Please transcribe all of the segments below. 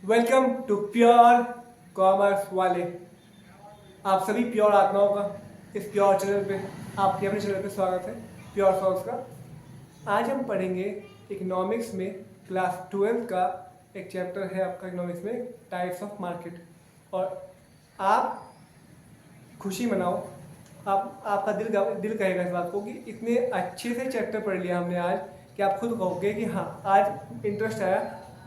Welcome to pure commerce वाले। आप सभी प्योर आत्माओं का इस प्योर चैनल पे आपके अपने चैनल पे स्वागत है, प्योर सॉल्स का। आज हम पढ़ेंगे इकोनॉमिक्स में क्लास 12 का एक चैप्टर है आपका इकोनॉमिक्स में, टाइप्स ऑफ मार्केट। और आप खुशी मनाओ, आपका दिल कहेगा इस बात को कि इतने अच्छे से चैप्टर पढ़ लिया हमने आज कि आप खुद कहोगे कि हाँ, आज इंटरेस्ट आया,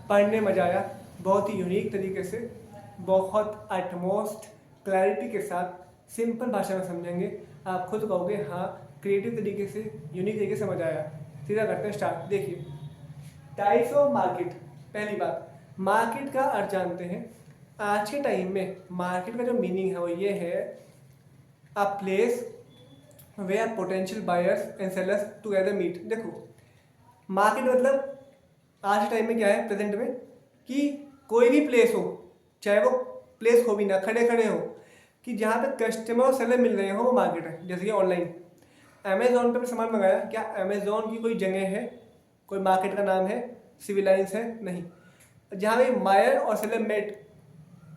पढ़ने मजा आया। बहुत ही यूनिक तरीके से, बहुत एटमोस्ट क्लैरिटी के साथ सिंपल भाषा में समझेंगे। आप खुद कहोगे हाँ, क्रिएटिव तरीके से, यूनिक तरीके से मजा आया। सीधा करते हैं स्टार्ट। देखिए, टाइप्स ऑफ मार्केट। पहली बात, मार्केट का अर्थ जानते हैं। आज के टाइम में मार्केट का जो मीनिंग है वो ये है, a place where potential buyers and sellers together meet. देखो, मार्केट मतलब आज के टाइम में क्या है, प्रेजेंट में, कि कोई भी प्लेस हो, चाहे वो प्लेस हो भी ना, खड़े खड़े हो, कि जहाँ पे कस्टमर और सेलर मिल रहे हो, वो मार्केट है। जैसे कि ऑनलाइन अमेजोन पर सामान मंगाया, क्या अमेजोन की कोई जगह है, कोई मार्केट का नाम है, सिविल लाइन्स है? नहीं। जहाँ पे बायर और सेलर मेट,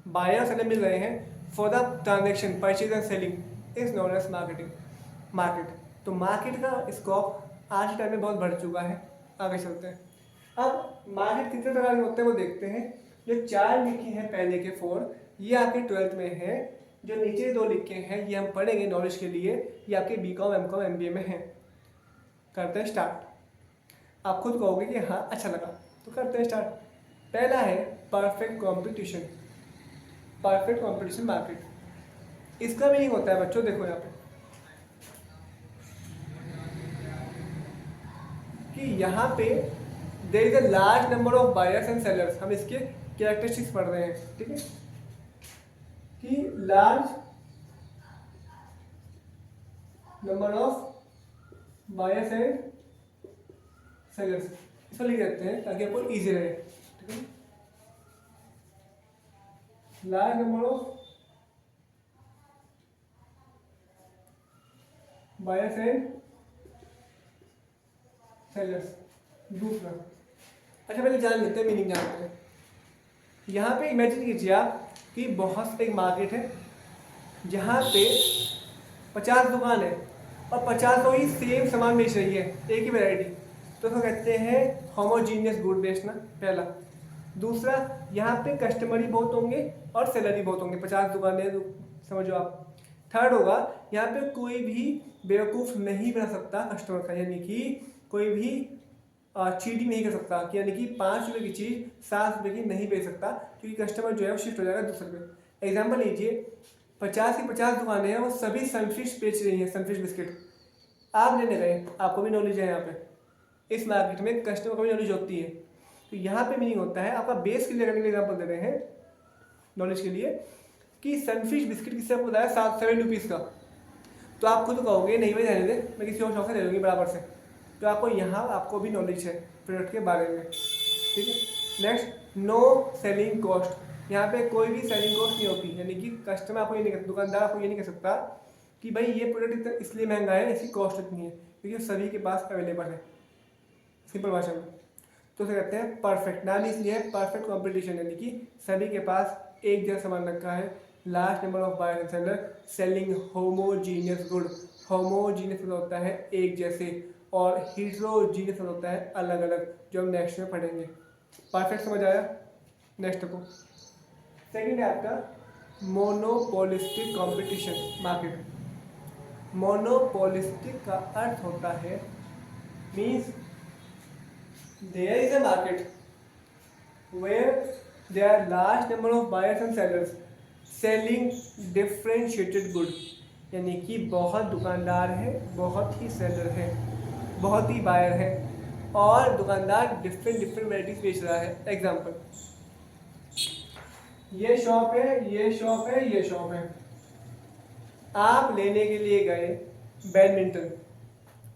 बायर और सेलर मिल रहे हैं for the transaction, purchase and selling, is known as marketing, market. तो मार्केट का स्कोप आज के टाइम में बहुत बढ़ चुका है। आगे चलते हैं। अब मार्केट कितने प्रकार के होते हैं वो देखते हैं। जो चार लिखे हैं पहले के 4, ये आपके 12th में है। जो नीचे 2 लिखे हैं ये हम पढ़ेंगे नॉलेज के लिए, ये आपके बीकॉम, एमकॉम, एमबीए में हैं। करते हैं स्टार्ट। आप खुद कहोगे कि हाँ अच्छा लगा, तो करते हैं स्टार्ट। पहला है perfect competition. Perfect competition market, इसका मीनिंग होता है बच्चों, देखो यहाँ पे, कि यहाँ पे there is a large number of buyers and sellers. हम इसके कैरेक्टरिस्टिक्स पढ़ रहे हैं, ठीक है, कि large number of buyers and sellers, इसको लिख देते हैं ताकि आपको इजी रहे, ठीक है। Large number of buyers and sellers. दूसरा, अच्छा पहले जान लेते हैं, मीनिंग जानते हैं। यहाँ पे इमेजिन कीजिए आप कि बहुत एक मार्केट है जहाँ पे 50 दुकान है और 50 ही सेम सामान बेच रही है, एक ही वैरायटी। तो उसको कहते हैं होमोजीनियस गुड बेचना, पहला। दूसरा, यहाँ पे कस्टमर ही बहुत होंगे और सेलर ही बहुत होंगे, 50 दुकानें समझो आप। थर्ड होगा, यहाँ पे कोई भी बेवकूफ़ नहीं बना सकता कस्टमर का, यानी कि कोई भी चीटिंग नहीं कर सकता, कि यानी कि 5 रुपये की चीज़ 7 रुपये की नहीं बेच सकता, क्योंकि कस्टमर जो है वो शिफ्ट हो जाएगा दूसरे पे। एग्जाम्पल लीजिए, 50 की 50 दुकानें हैं, वो सभी सनफिश बेच रही हैं, सनफिश बिस्किट। आप लेने गए, आपको भी नॉलेज है यहाँ पे, इस मार्केट में कस्टमर को भी नॉलेज होती है। तो यहाँ पे मीनिंग होता है, आपका बेस क्लियर करने के लिए एग्जाम्पल दे रहे हैं नॉलेज के लिए, कि सनफिश बिस्किट किससे आपको बताया, 7 रुपीज़ का। तो आप खुद कहोगे नहीं भाई रहने दे, मैं किसी और शॉप से ले लूँगी बराबर से। तो आपको यहाँ आपको भी नॉलेज है प्रोडक्ट के बारे में, ठीक है। Next, no selling cost. यहाँ पे कोई भी सेलिंग कॉस्ट नहीं होती, यानी कि कस्टमर आपको ये नहीं कर, दुकानदार आपको ये नहीं कह सकता कि भाई ये प्रोडक्ट इतना इसलिए महंगा है, इसकी कॉस्ट इतनी है, क्योंकि सभी के पास अवेलेबल है, सिंपल भाषा में। तो उसे कहते हैं परफेक्ट, नाम इसलिए है परफेक्ट कॉम्पिटिशन, यानी कि सभी के पास एक जैसा सामान रखा है। Last number of buyer and seller, selling homogeneous good. Homogeneous मतलब होता है एक जैसे, और हीट्रोजीनियस मतलब होता है अलग अलग, जो हम नेक्स्ट में पढ़ेंगे। परफेक्ट समझ आया? नेक्स्ट को सेकंड है आपका मोनोपोलिस्टिक कंपटीशन मार्केट। मोनोपोलिस्टिक का अर्थ होता है, means there is a market where there are large number of buyers and sellers selling differentiated good, यानी कि बहुत दुकानदार है, बहुत ही सेलर है, बहुत ही बायर है, और दुकानदार डिफरेंट डिफरेंट वैराइटीज बेच रहा है। एग्जांपल, ये शॉप है, ये शॉप है, ये शॉप है। आप लेने के लिए गए बैडमिंटन,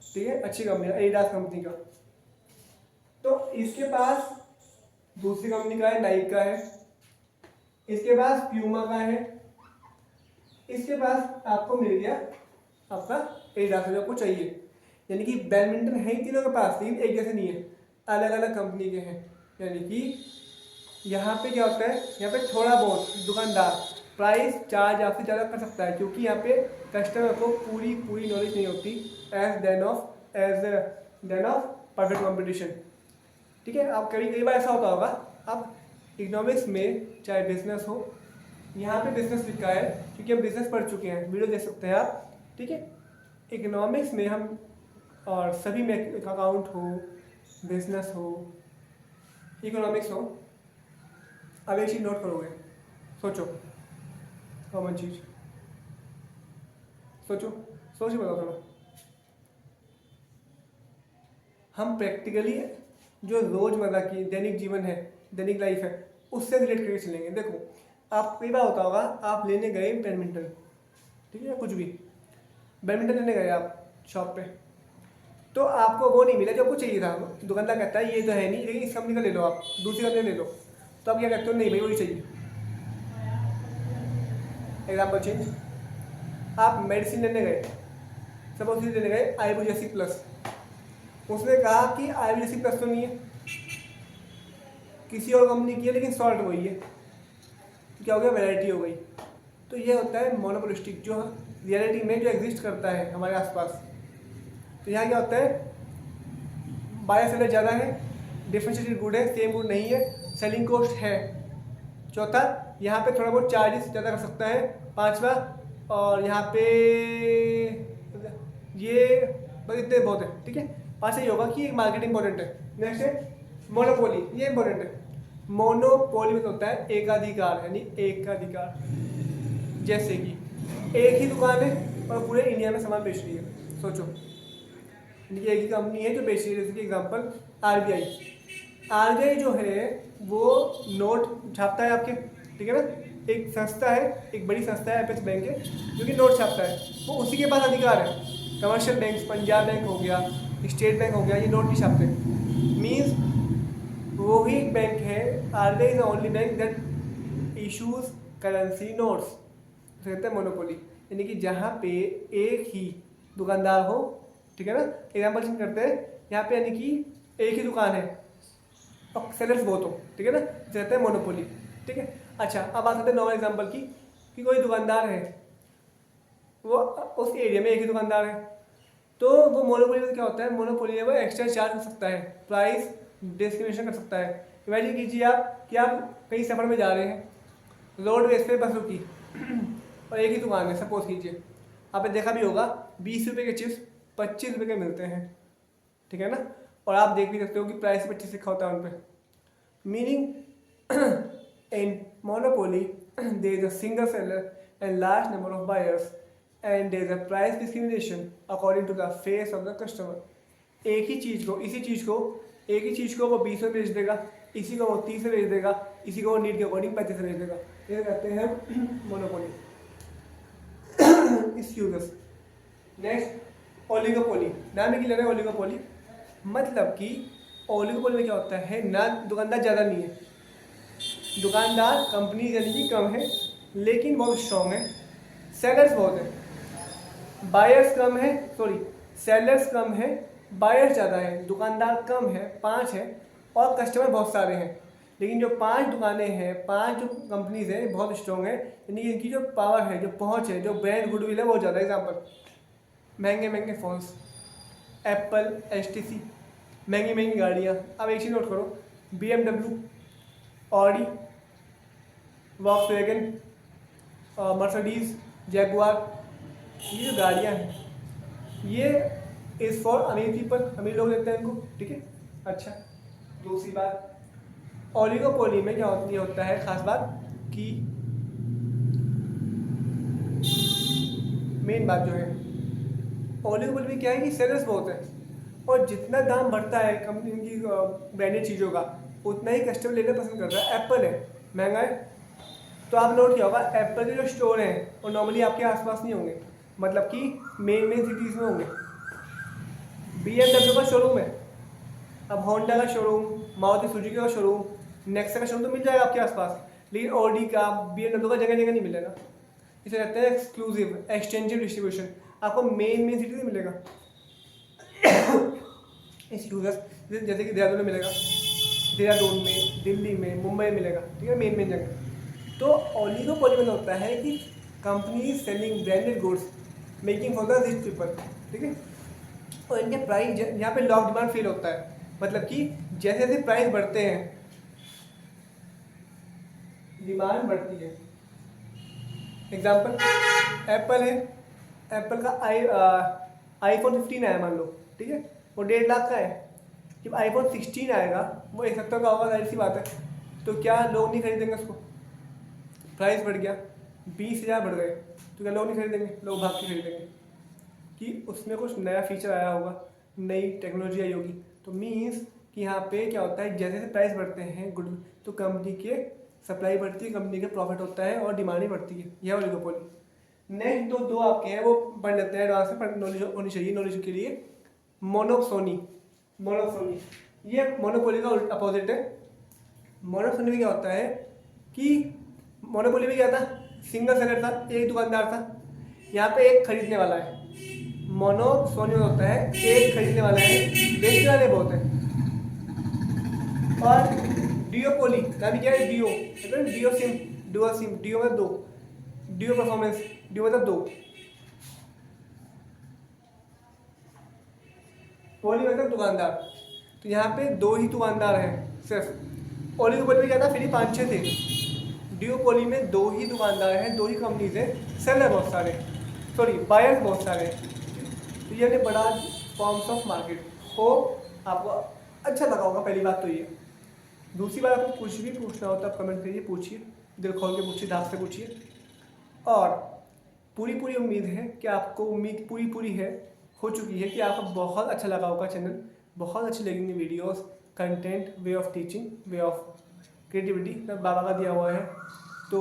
ठीक है, अच्छी कंपनी, एडिडास कंपनी का। तो इसके पास दूसरी कंपनी का है, नाइक का है, इसके पास प्यूमा का है, इसके पास आपको मिल गया आपका एडिडास जो आपको चाहिए। यानी कि बैडमिंटन है ही तीनों के पास, लेकिन एक जैसे नहीं है, अलग अलग कंपनी के हैं। यानी कि यहाँ पे क्या होता है, यहाँ पे थोड़ा बहुत दुकानदार प्राइस चार्ज आपसे ज़्यादा कर सकता है, क्योंकि यहाँ पे कस्टमर को पूरी नॉलेज नहीं होती as then of perfect competition. ठीक है, आप कई बार ऐसा होता होगा, आप इकोनॉमिक्स में चाहे बिजनेस हो, यहाँ पे बिजनेस लिखा है क्योंकि हम बिजनेस पढ़ चुके हैं, वीडियो देख सकते हैं आप। ठीक है, इकोनॉमिक्स में हम और सभी में अकाउंट हो, बिजनेस हो, इकोनॉमिक्स हो, अब एक चीज़ नोट करोगे, सोचो कॉमन चीज़, सोचो सोच के बताओ थोड़ा। हम प्रैक्टिकली जो रोज़मर्रा की दैनिक जीवन है, दैनिक लाइफ है, उससे रिलेट करके चलेंगे। देखो, आप कई बार होता होगा, आप लेने गए बैडमिंटन, ठीक है, कुछ भी बैडमिंटन लेने गए आप शॉप पे, तो आपको वो नहीं मिला जो आपको चाहिए था। दुकानदार कहता है ये तो है नहीं, लेकिन इस कंपनी का ले लो, आप दूसरी कंपनी ले लो, तो आप क्या कहते हो, नहीं भाई वही चाहिए। एग्जाम्पल चेंज, आप मेडिसिन लेने गए, सपोज लेने गए आयुर्वेदिक प्लस, उसने कहा कि आयुर्वेदिक प्लस तो नहीं है, किसी और कंपनी की है लेकिन सॉल्ट वही है, क्या हो गया, वैरायटी हो गई। तो ये होता है मोनोपोलिस्टिक, जो रियलिटी में जो एग्जिस्ट करता है हमारे आसपास। तो यहाँ क्या होता है, बायर सेलर ज़्यादा है, डिफरेंशिएटेड गुड है, सेम गुड नहीं है, सेलिंग कॉस्ट है। चौथा, यहाँ पे थोड़ा बहुत चार्जेस ज़्यादा कर सकता है। पांचवा, और यहाँ पे ये बस इतने बहुत है। ठीक है, पाँच ये होगा कि मार्केटिंग इंपॉर्टेंट है। नेक्स्ट है मोनोपोली, ये इंपॉर्टेंट है। मोनोपोली में होता है एकाधिकार, यानी एकाधिकार, जैसे कि एक ही दुकान है और पूरे इंडिया में सामान बेच रही है। सोचो, एक ही कंपनी है जो बेच रही है, जैसे कि एग्जाम्पल आरबीआई जो है वो नोट छापता है आपके, ठीक है ना। एक संस्था है, एक बड़ी संस्था है, एपेक्स बैंक है, जो कि नोट छापता है, वो उसी के पास अधिकार है। कमर्शियल बैंक, पंजाब बैंक हो गया, स्टेट बैंक हो गया, ये नोट नहीं छापते। मीन्स वो ही बैंक है, RBI is the only bank that issues currency notes, कहते हैं मोनोपोली, यानी कि जहाँ पे एक ही दुकानदार हो। ठीक है ना, एग्जाम्पल चेंज करते हैं, यहाँ पे यानी कि एक ही दुकान है और सेलर्स बहुत हो, ठीक है ना, कहते हैं मोनोपोली। ठीक है, अच्छा अब बात करते हैं नॉर्मल एग्जाम्पल की, कि कोई दुकानदार है, वो उस एरिया में एक ही दुकानदार है, तो वो मोनोपोली में क्या होता है, मोनोपोली में वो एक्स्ट्रा चार्ज कर सकता है, प्राइस डिस्क्रिमिनेशन कर सकता है। इमेजिन कीजिए आप कि आप कहीं सफ़र में जा रहे हैं, रोड वेज पे बस रुकी और एक ही दुकान है, सपोज कीजिए, आपने देखा भी होगा 20 रुपये के चिप्स 25 रुपये के मिलते हैं, ठीक है ना, और आप देख भी सकते हो कि प्राइस 25 लिखा होता है उन पर। Meaning in monopoly there is a single seller and large number of buyers and there is a price discrimination according to the face of the customer। एक ही चीज़ को, इसी चीज़ को, एक ही चीज़ को वो 20 में बेच देगा, इसी को वो 30 में बेच देगा, इसी को वो नीड के अकॉर्डिंग 35 में बेच देगा। ये कहते हैं मोनोपोली। एक्सक्यूज। नेक्स्ट ओलिगोपोली, नाम ही ले रहे हैं ओलिगोपोली, मतलब कि ओलिगोपोली में क्या होता है ना, दुकानदार ज़्यादा नहीं है, दुकानदार कंपनी यानी कि कम है लेकिन बहुत स्ट्रॉन्ग है, सेलर्स बहुत है, बायर्स कम है, सॉरी सेलर्स कम है, बायर्स ज़्यादा है, दुकानदार कम है 5 है और कस्टमर बहुत सारे हैं। लेकिन जो 5 दुकानें हैं, 5 जो कंपनीज हैं बहुत स्ट्रॉन्ग है, यानी कि इनकी जो पावर है, जो पहुंच है, जो ब्रांड गुडविल है बहुत ज़्यादा। एग्जाम्पल, महंगे महंगे फ़ोन्स, एप्पल, HTC, महंगी महंगी गाड़ियाँ। अब एक चीज़ नोट करो, BMW, Audi, Volkswagen, Mercedes, Jaguar, ये जो गाड़ियाँ हैं ये इज़ फॉर अमीर पीपल, अमीर लोग लेते हैं इनको। ठीक है, अच्छा दूसरी बात, ओलिगोपोली में क्या होता है खास बात कि मेन बात जो है ओलिगोपोली में क्या है कि सेलर्स बहुत है और जितना दाम बढ़ता है कंपनी की ब्रांडेड चीज़ों का उतना ही कस्टमर लेना पसंद करता है। एप्पल है, महंगा है, तो आप नोट किया होगा एप्पल के जो स्टोर हैं वो नॉर्मली आपके आसपास नहीं होंगे, मतलब कि मेन सिटीज़ में होंगे। BMW का शोरूम है, अब होंडा का शोरूम, मारुति सुजुकी का शोरूम, नेक्सा का शोरूम तो मिल जाएगा आपके आसपास, लेकिन ऑडी का, BMW का जगह जगह नहीं मिलेगा। इसे कहते हैं एक्सक्लूसिव एक्सटेंसिव डिस्ट्रीब्यूशन, आपको मेन सिटी में मिलेगा। एक्सक्लूसिव जैसे कि देहरादून में मिलेगा, देहरादून में, दिल्ली में, मुंबई मिलेगा, ठीक है, मेन जगह। तो ओलिगोपोली मतलब होता है कि company selling branded goods making for the rich people, ठीक है। और इनके प्राइस यहाँ पे लॉक डिमांड फील होता है, मतलब कि जैसे जैसे प्राइस बढ़ते हैं डिमांड बढ़ती है। एग्जाम्पल एप्पल है, एप्पल का आईफोन 15 आया मान लो, ठीक है, वो 1.5 लाख का है। जब आईफोन 16 आएगा वो 1 लाख का होगा, जाहिर सी बात है। तो क्या लोग नहीं खरीदेंगे उसको? प्राइस बढ़ गया, 20,000 बढ़ गए, तो क्या लोग नहीं खरीदेंगे? लोग भाग के खरीदेंगे कि उसमें कुछ नया फीचर आया होगा, नई टेक्नोलॉजी आई होगी। तो मीन्स कि यहाँ पे क्या होता है, जैसे जैसे प्राइस बढ़ते हैं गुड, तो कंपनी के सप्लाई बढ़ती है, कंपनी का प्रॉफिट होता है और डिमांड ही बढ़ती है। यह ओलिगोपोली। नेक्स्ट दो आपके हैं, वो पढ़ लेते हैं, एडवांस में नॉलेज होनी चाहिए, नॉलेज के लिए। मोनोपोली, ये मोनोपोली का अपोजिट है। मोनोपोली में क्या होता है कि मोनोपोली में क्या था, सिंगल सेलर था, एक दुकानदार था, यहाँ पे एक खरीदने वाला है। मोनोपोली होता है एक खरीदने वाला है, बेचने वाले बहुत हैं। और डिओपोली ना भी क्या है, डिओ मतलब डिओ सिम, डुअल सिम, डिओ मतलब दो, डिओ परफॉर्मेंस, डिओ मतलब दो, पोली मतलब दुकानदार। तो यहाँ पे 2 ही दुकानदार हैं सिर्फ। ओलिगोपोली में क्या था, फिर 5-6 थे। डिओपोली में 2 ही दुकानदार हैं, 2 ही कंपनीज हैं, सेलर बहुत सारे, सॉरी बायर्स बहुत सारे हैं। तो ये बड़ा फॉर्म्स ऑफ मार्केट हो। आपको अच्छा लगा होगा, पहली बात तो ये। दूसरी बात, आपको कुछ भी पूछना हो तो आप कमेंट करिए, पूछिए, दिल खोल के पूछिए, दाग से पूछिए। और पूरी उम्मीद है कि आपको, उम्मीद पूरी है, हो चुकी है कि आपको बहुत अच्छा लगा होगा चैनल, बहुत अच्छी लगेंगी videos, content, way of teaching, way of creativity सब बाबा का दिया हुआ है। तो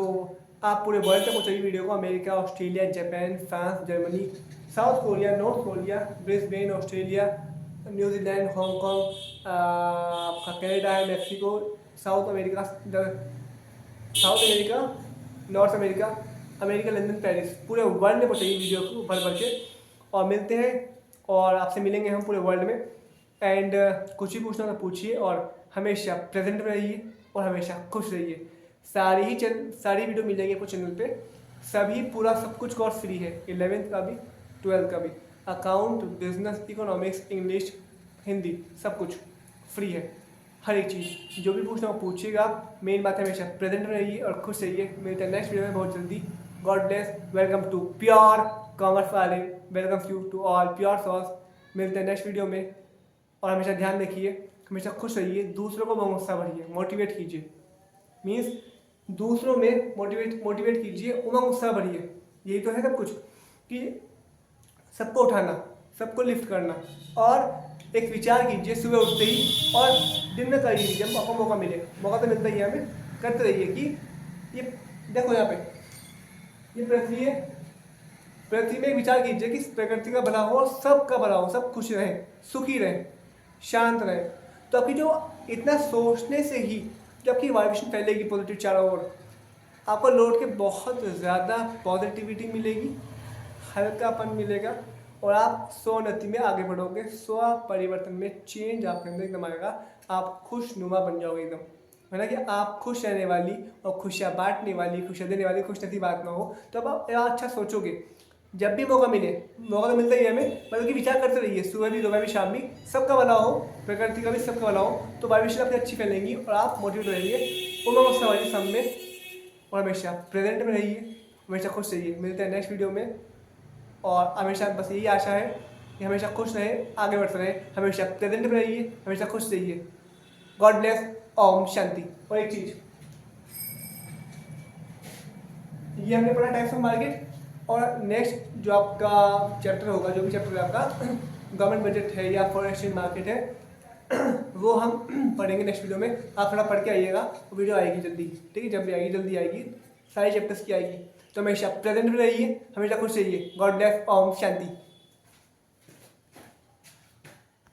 आप पूरे वर्ल्ड तक पहुँचाइए वीडियो को, America, Australia, Japan, France, Germany, south Korea, north Korea, Brisbane, Australia, New Zealand, Hong Kong, आपका कनाडा है, Mexico, south America, north America, London, Paris, पूरे वर्ल्ड में पहुँचाइए वीडियो को भर के। और मिलते हैं, और आपसे मिलेंगे हम पूरे वर्ल्ड में। एंड कुछ भी पूछना तो पूछिए, और हमेशा प्रेजेंट में रहिए और हमेशा खुश रहिए। सारी वीडियो मिल जाएगी आपको चैनल पे, सभी पूरा सब कुछ कोर्स फ्री है, 11th का भी 12th का भी, account, business, economics, English, Hindi, सब कुछ फ्री है। हर एक चीज़ जो भी पूछना हो पूछिएगा। मेन बात है हमेशा प्रेजेंट में रहिए और खुश रहिए। मिलते हैं नेक्स्ट वीडियो में बहुत जल्दी। God bless. Welcome to pure commerce वाले, welcome you to all pure सॉस। मिलते हैं नेक्स्ट वीडियो में, और हमेशा ध्यान रखिए, हमेशा खुश रहिए, दूसरों को उत्साह बढ़िए, मोटिवेट कीजिए। मीन्स दूसरों में मोटिवेट कीजिए, उमंग उत्साह बढ़िए। यही तो है सब कुछ, कि सबको उठाना, सबको लिफ्ट करना। और एक विचार कीजिए सुबह उठते ही, और दिन में करिए जब आपको मौका मिले। मौका तो मिलता ही है, हमें करते रहिए। कि ये देखो यहाँ पे ये पृथ्वी है, पृथ्वी में एक विचार कीजिए कि प्रकृति का भला हो और सबका भला हो, सब खुश रहें, सुखी रहें, शांत रहें। तो आपकी जो इतना सोचने से ही जो आपकी वाइब्रेशन फैलेगी पॉजिटिव चारों ओर, आपको लौट के बहुत ज़्यादा पॉजिटिविटी मिलेगी, हल्कापन मिलेगा, और आप सोनति में आगे बढ़ोगे। स्व परिवर्तन में चेंज आपके अंदर एकदम आएगा। आप खुशनुमा बन जाओगे एकदम, है ना, कि आप खुश रहने वाली और खुशियाँ बांटने वाली, खुशियाँ देने वाली, खुश नसीब आत्मा हो। तो अब आप अच्छा सोचोगे। जब भी मौका मिले, मौका तो मिलता ही है हमें, बल्कि विचार करते रहिए, सुबह भी, दोपहर भी, शाम भी, सबका भला हो, प्रकृति का भी सबका भला हो। तो वाइब्रेशन आपकी अच्छी फैलेंगी और आप मोटिवेट रहेंगे, उमंग सवारी सब में। और हमेशा प्रेजेंट में रहिए, हमेशा खुश रहिए। मिलते हैं नेक्स्ट वीडियो में, और हमेशा बस यही आशा है कि हमेशा खुश रहे, आगे बढ़ते रहे, हमेशा प्रेजेंट में रहिए, हमेशा खुश रहिए। God bless. ओम शांति। और एक चीज़, ये हमने पढ़ा टाइप्स ऑफ मार्केट, और नेक्स्ट जो आपका चैप्टर होगा, जो भी चैप्टर आपका गवर्नमेंट बजट है या फॉरेन एक्सचेंज मार्केट है, वो हम पढ़ेंगे नेक्स्ट वीडियो में। आप थोड़ा पढ़ के आइएगा, वो वीडियो आएगी जल्दी, ठीक है, जब भी आएगी जल्दी आएगी, सारे चैप्टर्स की आएगी। तो हमेशा प्रेजेंट में रहिए, हमेशा खुश रहिए। God bless. ओम शांति।